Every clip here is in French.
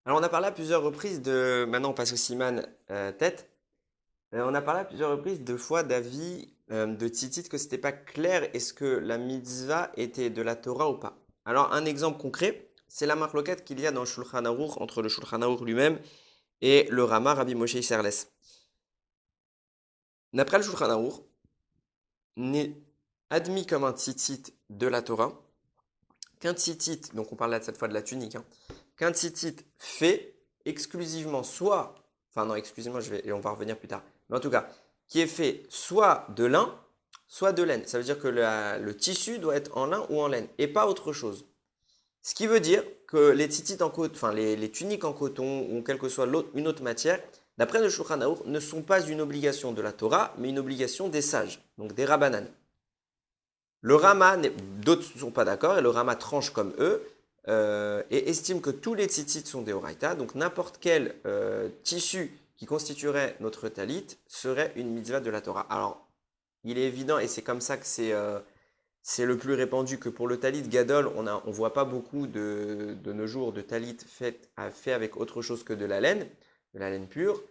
Alors, on a parlé à plusieurs reprises de. Maintenant, on passe au siman tête. On a parlé à plusieurs reprises de fois d'avis de Tzitzit que c'était pas clair est-ce que la mitzvah était de la Torah ou pas. Alors, un exemple concret, c'est la marloquette qu'il y a dans le Shulchan Aruch entre le Shulchan Aruch lui-même et le Rama Rabbi Moshe Isserles. D'après le Shulchan Aruch, n'est admis comme un tzitzit de la Torah qu'un tzitzit, donc on parle là cette fois de la tunique, hein, qu'un tzitzit fait exclusivement soit, enfin non, exclusivement, et on va revenir plus tard, mais en tout cas, qui est fait soit de lin, soit de laine. Ça veut dire que le tissu doit être en lin ou en laine, et pas autre chose. Ce qui veut dire que les tzitzit en coton, enfin les tuniques en coton, ou quelle que soit une autre matière, d'après le Shulchan Aruch, ne sont pas une obligation de la Torah, mais une obligation des sages, donc des Rabbanan. Le Rama, d'autres ne sont pas d'accord, et le Rama tranche comme eux, et estime que tous les tzitzit sont des oraita, donc n'importe quel tissu qui constituerait notre talit serait une mitzvah de la Torah. Alors, il est évident, et c'est comme ça que c'est le plus répandu, que pour le talit gadol, on ne voit pas beaucoup de nos jours de talit fait avec autre chose que de la laine pure,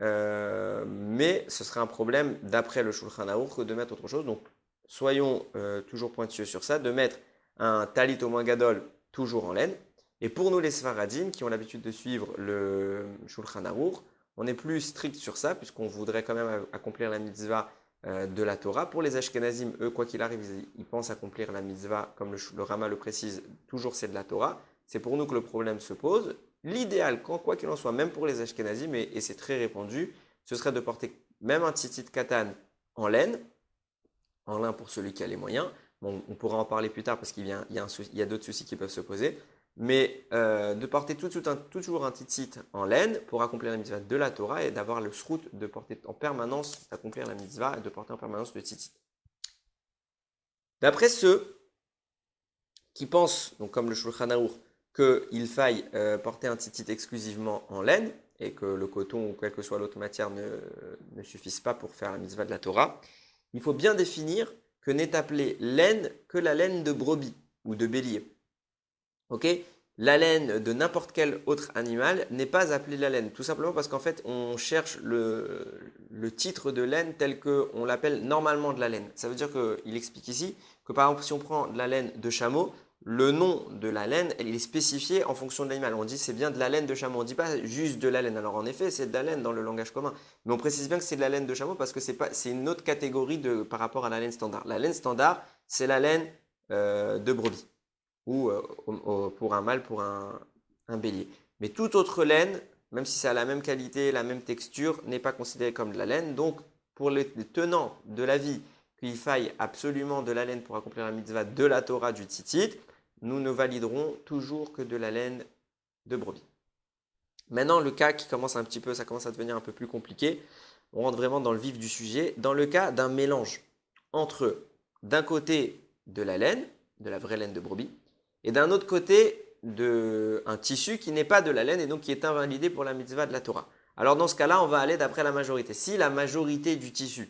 mais ce serait un problème, d'après le Shulchan Aruch, de mettre autre chose. Donc, soyons toujours pointilleux sur ça, de mettre un talit au moins gadol toujours en laine. Et pour nous les Sfaradim, qui ont l'habitude de suivre le Shulchan Aruch, on est plus strict sur ça, puisqu'on voudrait quand même accomplir la mitzvah de la Torah. Pour les Ashkenazim, eux, quoi qu'il arrive, ils pensent accomplir la mitzvah, comme le Rama le précise, toujours c'est de la Torah. C'est pour nous que le problème se pose. L'idéal, quoi qu'il en soit, même pour les Ashkenazim, et c'est très répandu, ce serait de porter même un tzitzit katan en laine, en lin pour celui qui a les moyens. Bon, on pourra en parler plus tard parce qu'il y a d'autres soucis qui peuvent se poser. Mais de porter toujours un tzitzit en laine pour accomplir la mitzvah de la Torah et d'avoir le srout de porter en permanence, d'accomplir la mitzvah et de porter en permanence le tzitzit. D'après ceux qui pensent, donc comme le Shulchan Aruch, qu'il faille porter un tzitzit exclusivement en laine et que le coton ou quelle que soit l'autre matière ne suffisent pas pour faire la mitzvah de la Torah, il faut bien définir que n'est appelée laine que la laine de brebis ou de bélier. Ok? La laine de n'importe quel autre animal n'est pas appelée la laine, tout simplement parce qu'en fait, on cherche le titre de laine tel qu'on l'appelle normalement de la laine. Ça veut dire qu'il explique ici que par exemple, si on prend de la laine de chameau, le nom de la laine, il est spécifié en fonction de l'animal. On dit c'est bien de la laine de chameau, on ne dit pas juste de la laine. Alors en effet, c'est de la laine dans le langage commun, mais on précise bien que c'est de la laine de chameau parce que c'est une autre catégorie par rapport à la laine standard. La laine standard, c'est la laine de brebis ou pour un mâle, pour un bélier. Mais toute autre laine, même si ça a la même qualité, la même texture, n'est pas considérée comme de la laine. Donc, pour les tenants de l'avis qu'il faille absolument de la laine pour accomplir la mitzvah de la Torah du tzitzit, nous ne validerons toujours que de la laine de brebis. Maintenant, le cas qui commence un petit peu, ça commence à devenir un peu plus compliqué. On rentre vraiment dans le vif du sujet. Dans le cas d'un mélange entre, d'un côté, de la laine, de la vraie laine de brebis, et d'un autre côté, un tissu qui n'est pas de la laine et donc qui est invalidé pour la mitzvah de la Torah. Alors dans ce cas-là, on va aller d'après la majorité. Si la majorité du tissu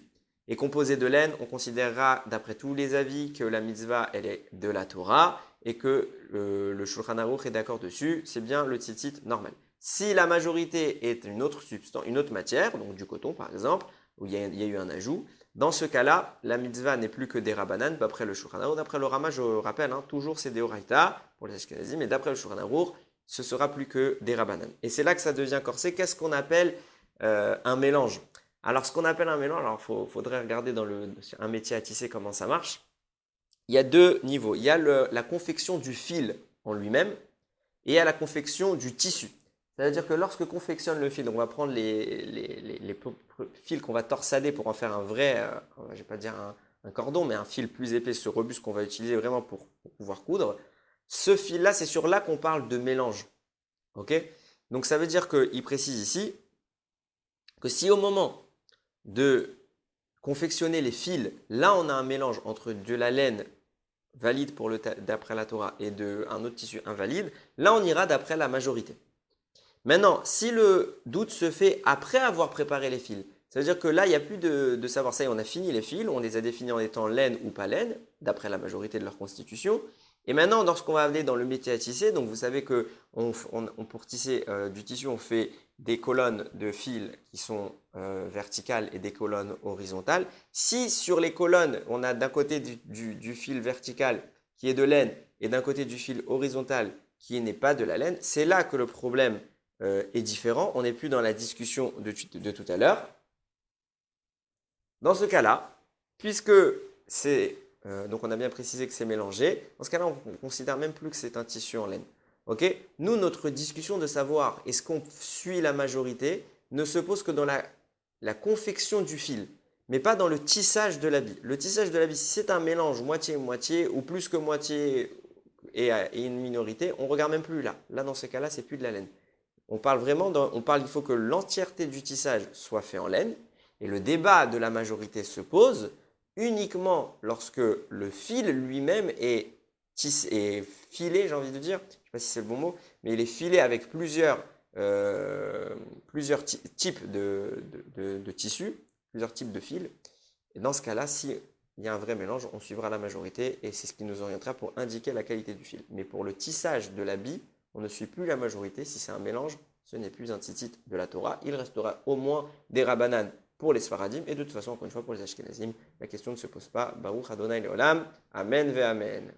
est composée de laine, on considérera d'après tous les avis que la mitzvah elle est de la Torah et que le Shulchan Aruch est d'accord dessus, c'est bien le tzitzit normal. Si la majorité est une autre substance, une autre matière, donc du coton par exemple, où il y a eu un ajout, dans ce cas-là, la mitzvah n'est plus que des Rabbanan, d'après le Shulchan Aruch. D'après le Rama, je rappelle, hein, toujours c'est des Oraita pour les Ashkenazim, mais d'après le Shulchan Aruch, ce sera plus que des Rabbanan. Et c'est là que ça devient corsé. Qu'est-ce qu'on appelle un mélange? Alors, ce qu'on appelle un mélange, alors faudrait regarder sur un métier à tisser comment ça marche. Il y a deux niveaux. Il y a la confection du fil en lui-même et il y a la confection du tissu. C'est-à-dire que lorsque confectionne le fil, on va prendre les fils qu'on va torsader pour en faire un vrai, je ne vais pas dire un cordon, mais un fil plus épais, ce robuste qu'on va utiliser vraiment pour pouvoir coudre. Ce fil-là, c'est sur là qu'on parle de mélange. Ok? Donc ça veut dire qu'il précise ici que si au moment de confectionner les fils, là on a un mélange entre de la laine valide d'après la Torah et un autre tissu invalide, là on ira d'après la majorité. Maintenant, si le doute se fait après avoir préparé les fils, ça veut dire que là, il n'y a plus de savoir. Ça y est, on a fini les fils, on les a définis en étant laine ou pas laine, d'après la majorité de leur constitution. Et maintenant, lorsqu'on va aller dans le métier à tisser, donc vous savez que pour tisser du tissu, on fait des colonnes de fil qui sont verticales et des colonnes horizontales. Si sur les colonnes, on a d'un côté du fil vertical qui est de laine et d'un côté du fil horizontal qui n'est pas de la laine, c'est là que le problème est différent. On n'est plus dans la discussion de tout à l'heure. Dans ce cas-là, puisque c'est donc on a bien précisé que c'est mélangé, dans ce cas-là, on ne considère même plus que c'est un tissu en laine. Ok? Nous, notre discussion de savoir est-ce qu'on suit la majorité ne se pose que dans la confection du fil, mais pas dans le tissage de l'habit. Le tissage de l'habit, si c'est un mélange moitié-moitié ou plus que moitié et une minorité, on ne regarde même plus là. Là, dans ces cas-là, c'est plus de la laine. On parle vraiment, il faut que l'entièreté du tissage soit fait en laine. Et le débat de la majorité se pose uniquement lorsque le fil lui-même est filé, j'ai envie de dire, je ne sais pas si c'est le bon mot, mais il est filé avec plusieurs types de tissus, plusieurs types de fils. Et dans ce cas-là, s'il y a un vrai mélange, on suivra la majorité et c'est ce qui nous orientera pour indiquer la qualité du fil. Mais pour le tissage de l'habit, on ne suit plus la majorité. Si c'est un mélange, ce n'est plus un tzitzit de la Torah. Il restera au moins des rabbanan pour les Sfaradim et de toute façon, encore une fois, pour les Ashkenazim, la question ne se pose pas. Baruch Adonai Leolam. Amen ve Amen.